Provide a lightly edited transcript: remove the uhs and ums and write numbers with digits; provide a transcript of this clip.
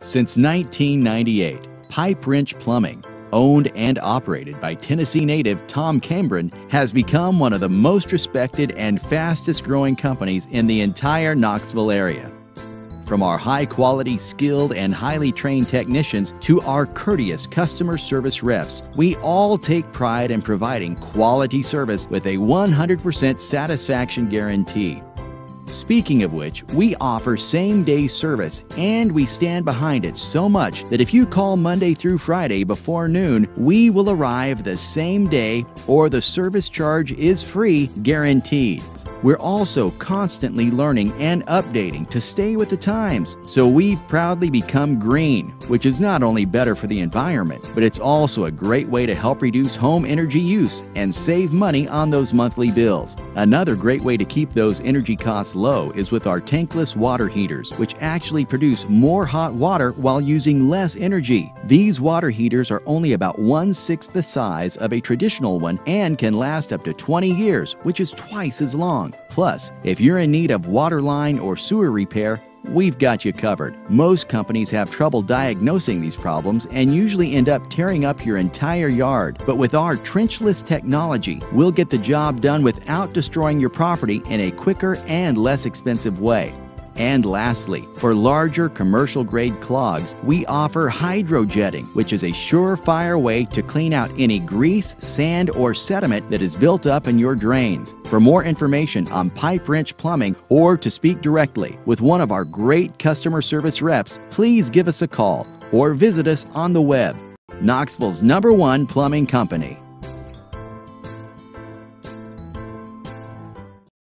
Since 1998, Pipe Wrench Plumbing, owned and operated by Tennessee native Tom Cambron, has become one of the most respected and fastest growing companies in the entire Knoxville area. From our high-quality, skilled, and highly trained technicians to our courteous customer service reps, we all take pride in providing quality service with a 100% satisfaction guarantee. Speaking of which, we offer same-day service, and we stand behind it so much that if you call Monday through Friday before noon, we will arrive the same day, or the service charge is free, guaranteed. We're also constantly learning and updating to stay with the times, so we've proudly become green, which is not only better for the environment, but it's also a great way to help reduce home energy use and save money on those monthly bills. Another great way to keep those energy costs low is with our tankless water heaters, which actually produce more hot water while using less energy. These water heaters are only about 1/6 the size of a traditional one and can last up to 20 years, which is twice as long. Plus, if you're in need of water line or sewer repair, we've got you covered. Most companies have trouble diagnosing these problems and usually end up tearing up your entire yard. But with our trenchless technology, we'll get the job done without destroying your property in a quicker and less expensive way. And lastly, for larger commercial-grade clogs, we offer hydrojetting, which is a surefire way to clean out any grease, sand, or sediment that is built up in your drains. For more information on Pipe Wrench Plumbing or to speak directly with one of our great customer service reps, please give us a call or visit us on the web. Knoxville's #1 plumbing company.